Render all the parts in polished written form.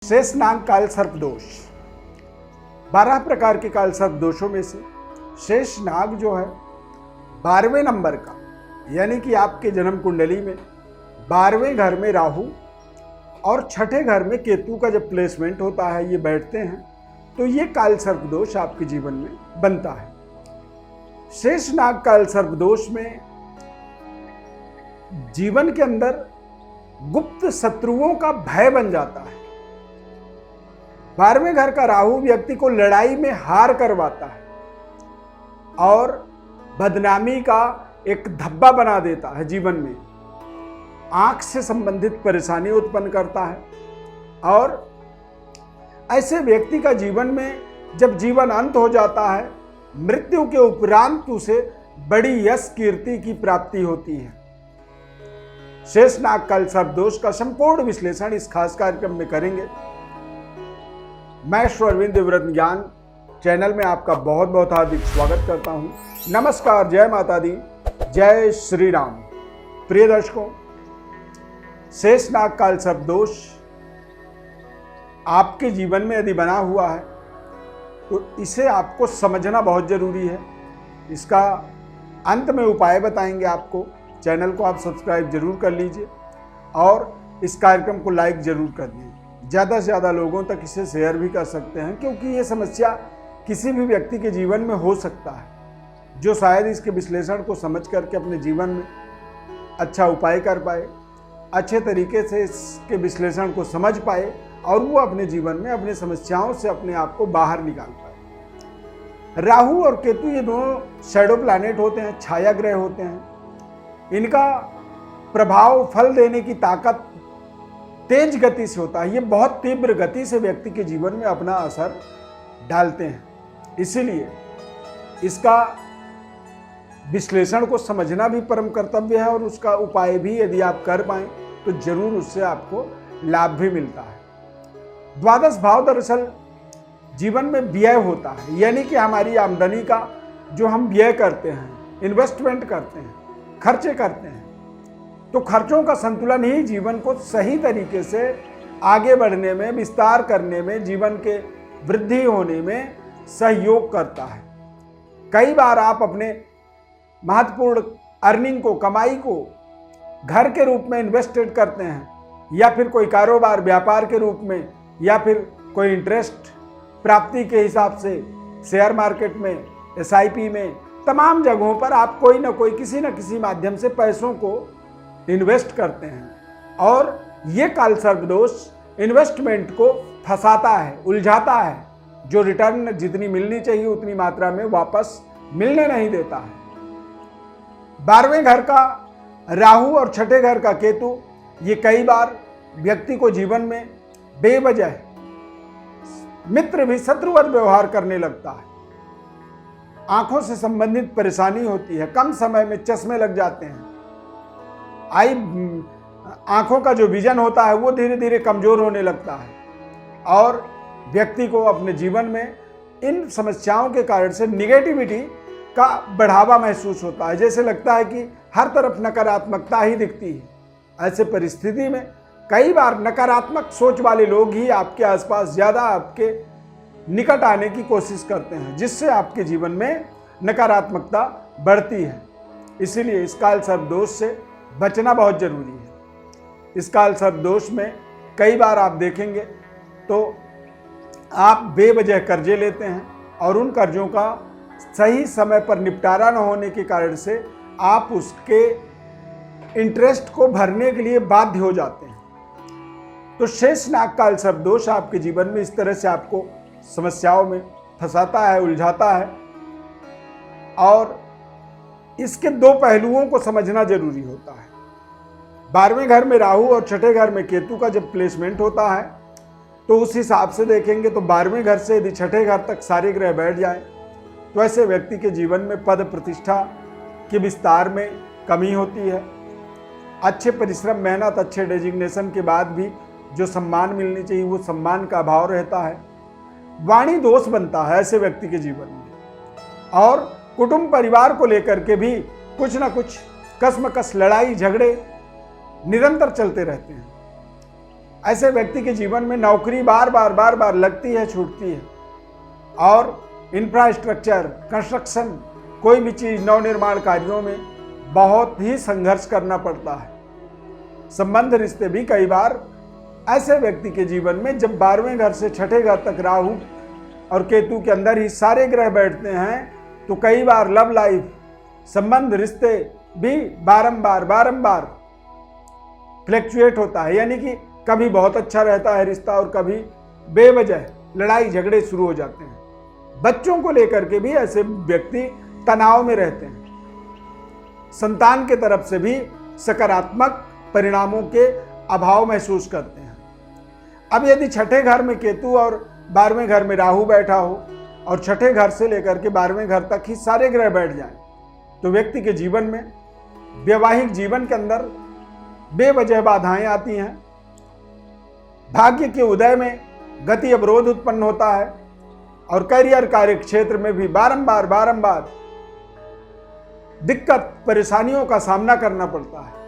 शेषनाग काल सर्प दोष। 12 प्रकार के काल सर्प दोषों में से शेषनाग जो है 12वें नंबर का, यानी कि आपके जन्म कुंडली में 12वें घर में राहु और 6ठे घर में केतु का जब प्लेसमेंट होता है, ये बैठते हैं, तो ये काल सर्प दोष आपके जीवन में बनता है। शेषनाग काल सर्प दोष में जीवन के अंदर गुप्त शत्रुओं का भय बन जाता है। 12वें घर का राहु व्यक्ति को लड़ाई में हार करवाता है और बदनामी का एक धब्बा बना देता है। जीवन में आंख से संबंधित परेशानी उत्पन्न करता है और ऐसे व्यक्ति का जीवन में जब जीवन अंत हो जाता है, मृत्यु के उपरांत उसे बड़ी यश कीर्ति की प्राप्ति होती है। शेषनाग काल सर्प दोष का संपूर्ण विश्लेषण इस खास कार्यक्रम में करेंगे। मैं श्री अरविंद व्रत ज्ञान चैनल में आपका बहुत बहुत हार्दिक स्वागत करता हूं। नमस्कार, जय माता दी, जय श्री राम। प्रिय दर्शकों, शेषनाग काल सर्प दोष आपके जीवन में यदि बना हुआ है तो इसे आपको समझना बहुत जरूरी है। इसका अंत में उपाय बताएंगे आपको। चैनल को आप सब्सक्राइब जरूर कर लीजिए और इस कार्यक्रम को लाइक जरूर कर दीजिए। ज़्यादा से ज़्यादा लोगों तक इसे शेयर भी कर सकते हैं, क्योंकि ये समस्या किसी भी व्यक्ति के जीवन में हो सकता है, जो शायद इसके विश्लेषण को समझ करके अपने जीवन में अच्छा उपाय कर पाए, अच्छे तरीके से इसके विश्लेषण को समझ पाए और वो अपने जीवन में अपनी समस्याओं से अपने आप को बाहर निकाल पाए। राहु और केतु ये दोनों शैडो प्लैनेट होते हैं, छाया ग्रह होते हैं। इनका प्रभाव, फल देने की ताकत तेज गति से होता है। ये बहुत तीव्र गति से व्यक्ति के जीवन में अपना असर डालते हैं। इसीलिए इसका विश्लेषण को समझना भी परम कर्तव्य है और उसका उपाय भी यदि आप कर पाएं तो जरूर उससे आपको लाभ भी मिलता है। द्वादश भाव दरअसल जीवन में व्यय होता है, यानी कि हमारी आमदनी का जो हम व्यय करते हैं, इन्वेस्टमेंट करते हैं, खर्चे करते हैं, तो खर्चों का संतुलन ही जीवन को सही तरीके से आगे बढ़ने में, विस्तार करने में, जीवन के वृद्धि होने में सहयोग करता है। कई बार आप अपने महत्वपूर्ण अर्निंग को, कमाई को घर के रूप में इन्वेस्टेड करते हैं, या फिर कोई कारोबार, व्यापार के रूप में, या फिर कोई इंटरेस्ट प्राप्ति के हिसाब से शेयर मार्केट में, SIP में, तमाम जगहों पर आप कोई ना कोई, किसी न किसी माध्यम से पैसों को इन्वेस्ट करते हैं और ये काल सर्प दोष इन्वेस्टमेंट को फंसाता है, उलझाता है, जो रिटर्न जितनी मिलनी चाहिए उतनी मात्रा में वापस मिलने नहीं देता है। 12वें घर का राहु और 6ठे घर का केतु ये कई बार व्यक्ति को जीवन में बेवजह मित्र भी शत्रुवत व्यवहार करने लगता है। आंखों से संबंधित परेशानी होती है, कम समय में चश्मे लग जाते हैं, आंखों का जो विजन होता है वो धीरे धीरे कमजोर होने लगता है और व्यक्ति को अपने जीवन में इन समस्याओं के कारण से निगेटिविटी का बढ़ावा महसूस होता है। जैसे लगता है कि हर तरफ नकारात्मकता ही दिखती है। ऐसे परिस्थिति में कई बार नकारात्मक सोच वाले लोग ही आपके आसपास ज़्यादा आपके निकट आने की कोशिश करते हैं, जिससे आपके जीवन में नकारात्मकता बढ़ती है। इसीलिए इस काल सर्प दोष से बचना बहुत जरूरी है। इस काल सर्प दोष में कई बार आप देखेंगे तो आप बेवजह कर्जे लेते हैं और उन कर्जों का सही समय पर निपटारा न होने के कारण से आप उसके इंटरेस्ट को भरने के लिए बाध्य हो जाते हैं। तो शेषनाग काल सर्प दोष आपके जीवन में इस तरह से आपको समस्याओं में फंसाता है, उलझाता है और इसके दो पहलुओं को समझना जरूरी होता है। 12वें घर में राहु और 6ठे घर में केतु का जब प्लेसमेंट होता है तो उस हिसाब से देखेंगे तो 12वें घर से यदि 6ठे घर तक सारे ग्रह बैठ जाए तो ऐसे व्यक्ति के जीवन में पद प्रतिष्ठा के विस्तार में कमी होती है। अच्छे परिश्रम, मेहनत, अच्छे डेजिग्नेशन के बाद भी जो सम्मान मिलनी चाहिए वो सम्मान का अभाव रहता है। वाणी दोष बनता है ऐसे व्यक्ति के जीवन में और कुटुंब परिवार को लेकर के भी कुछ ना कुछ कसमकस, लड़ाई झगड़े निरंतर चलते रहते हैं। ऐसे व्यक्ति के जीवन में नौकरी बार बार लगती है, छूटती है, और इंफ्रास्ट्रक्चर, कंस्ट्रक्शन, कोई भी चीज़, नवनिर्माण कार्यों में बहुत ही संघर्ष करना पड़ता है। संबंध रिश्ते भी कई बार ऐसे व्यक्ति के जीवन में, जब 12वें घर से 6ठे घर तक राहु और केतु के अंदर ही सारे ग्रह बैठते हैं, तो कई बार लव लाइफ, संबंध रिश्ते भी बारंबार फ्लैक्चुएट होता है। यानी कि कभी बहुत अच्छा रहता है रिश्ता और कभी बेवजह लड़ाई झगड़े शुरू हो जाते हैं। बच्चों को लेकर के भी ऐसे व्यक्ति तनाव में रहते हैं। संतान के तरफ से भी सकारात्मक परिणामों के अभाव महसूस करते हैं। अब यदि 6ठे घर में केतु और 12वें घर में राहु बैठा हो और 6ठे घर से लेकर के 12वें घर तक ही सारे ग्रह बैठ जाएं, तो व्यक्ति के जीवन में, वैवाहिक जीवन के अंदर बेवजह बाधाएं आती हैं। भाग्य के उदय में गति अवरोध उत्पन्न होता है और करियर कार्य क्षेत्र में भी बारंबार दिक्कत, परेशानियों का सामना करना पड़ता है।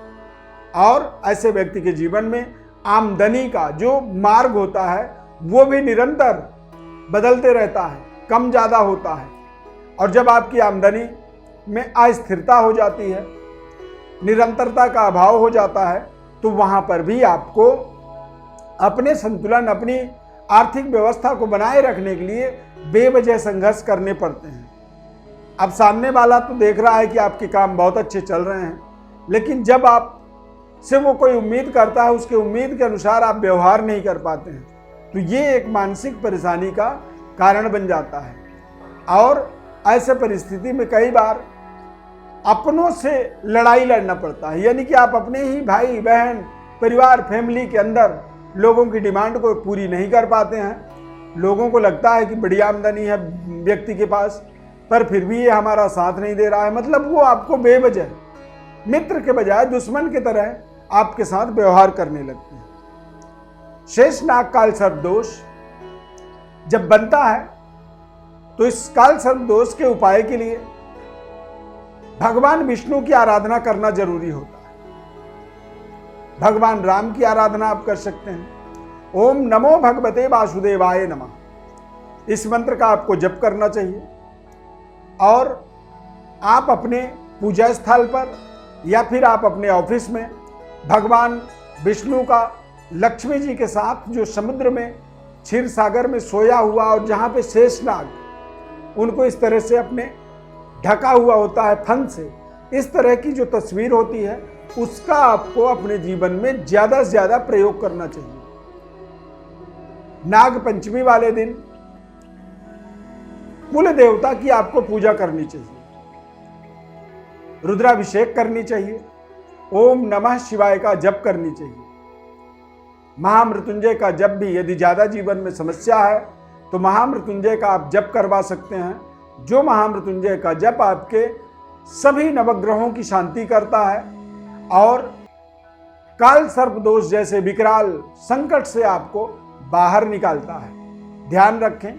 और ऐसे व्यक्ति के जीवन में आमदनी का जो मार्ग होता है वो भी निरंतर बदलते रहता है, कम ज़्यादा होता है। और जब आपकी आमदनी में अस्थिरता हो जाती है, निरंतरता का अभाव हो जाता है, तो वहाँ पर भी आपको अपने संतुलन, अपनी आर्थिक व्यवस्था को बनाए रखने के लिए बेवजह संघर्ष करने पड़ते हैं। अब सामने वाला तो देख रहा है कि आपके काम बहुत अच्छे चल रहे हैं, लेकिन जब आप से वो कोई उम्मीद करता है, उसके उम्मीद के अनुसार आप व्यवहार नहीं कर पाते हैं, तो ये एक मानसिक परेशानी का कारण बन जाता है। और ऐसे परिस्थिति में कई बार अपनों से लड़ाई लड़ना पड़ता है। यानी कि आप अपने ही भाई बहन, परिवार, फैमिली के अंदर लोगों की डिमांड को पूरी नहीं कर पाते हैं। लोगों को लगता है कि बड़ी आमदनी है व्यक्ति के पास, पर फिर भी ये हमारा साथ नहीं दे रहा है। मतलब वो आपको बेवजह मित्र के बजाय दुश्मन की तरह आपके साथ व्यवहार करने लगते हैं। शेष नाग काल सर्प दोष जब बनता है, तो इस काल सर्प दोष के उपाय के लिए भगवान विष्णु की आराधना करना जरूरी होता है। भगवान राम की आराधना आप कर सकते हैं। ओम नमो भगवते वासुदेवाय नमः, इस मंत्र का आपको जप करना चाहिए। और आप अपने पूजा स्थल पर या फिर आप अपने ऑफिस में भगवान विष्णु का लक्ष्मी जी के साथ, जो समुद्र में, क्षीर सागर में सोया हुआ और जहाँ पे शेषनाग उनको इस तरह से अपने ढका हुआ होता है फन से, इस तरह की जो तस्वीर होती है, उसका आपको अपने जीवन में ज़्यादा से ज़्यादा प्रयोग करना चाहिए। नाग पंचमी वाले दिन कुल देवता की आपको पूजा करनी चाहिए, रुद्राभिषेक करनी चाहिए, ओम नमः शिवाय का जप करनी चाहिए। महामृत्युंजय का जप भी, यदि ज़्यादा जीवन में समस्या है तो महामृत्युंजय का आप जप करवा सकते हैं। जो महामृत्युंजय का जप आपके सभी नवग्रहों की शांति करता है और काल सर्प दोष जैसे विकराल संकट से आपको बाहर निकालता है। ध्यान रखें,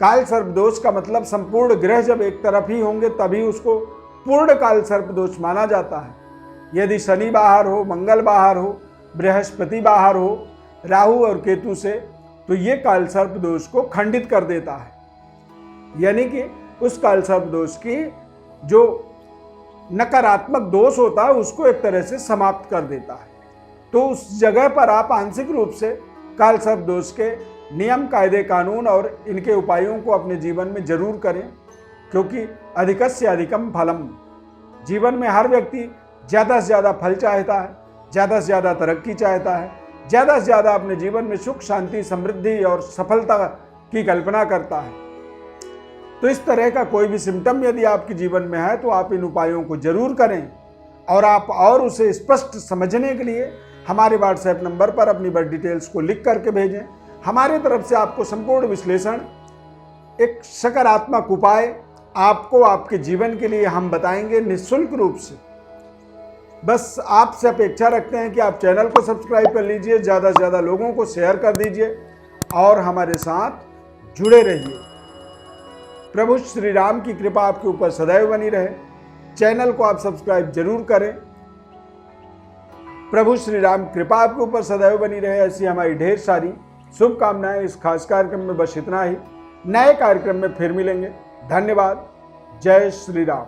काल सर्प दोष का मतलब संपूर्ण ग्रह जब एक तरफ ही होंगे तभी उसको पूर्ण काल सर्प दोष माना जाता है। यदि शनि बाहर हो, मंगल बाहर हो, बृहस्पति बाहर हो राहु और केतु से, तो ये काल सर्प दोष को खंडित कर देता है। यानी कि उस काल सर्प दोष की जो नकारात्मक दोष होता है उसको एक तरह से समाप्त कर देता है। तो उस जगह पर आप आंशिक रूप से काल सर्प दोष के नियम, कायदे, कानून और इनके उपायों को अपने जीवन में जरूर करें, क्योंकि अधिकस्य अधिकम फलम। जीवन में हर व्यक्ति ज़्यादा से ज़्यादा फल चाहता है, ज़्यादा से ज़्यादा तरक्की चाहता है, ज़्यादा से ज़्यादा अपने जीवन में सुख, शांति, समृद्धि और सफलता की कल्पना करता है। तो इस तरह का कोई भी सिम्टम यदि आपके जीवन में है तो आप इन उपायों को जरूर करें। और आप और उसे स्पष्ट समझने के लिए हमारे व्हाट्सएप नंबर पर अपनी बर्थ डिटेल्स को लिख करके भेजें। हमारे तरफ से आपको संपूर्ण विश्लेषण, एक सकारात्मक उपाय आपको आपके जीवन के लिए हम बताएंगे निःशुल्क रूप से। बस आपसे अपेक्षा रखते हैं कि आप चैनल को सब्सक्राइब कर लीजिए, ज़्यादा से ज़्यादा लोगों को शेयर कर दीजिए और हमारे साथ जुड़े रहिए। प्रभु श्री राम की कृपा आपके ऊपर सदैव बनी रहे। चैनल को आप सब्सक्राइब जरूर करें। प्रभु श्री राम कृपा आपके ऊपर सदैव बनी रहे, ऐसी हमारी ढेर सारी शुभकामनाएं। इस खास कार्यक्रम में बस इतना ही। नए कार्यक्रम में फिर मिलेंगे। धन्यवाद। जय श्री राम।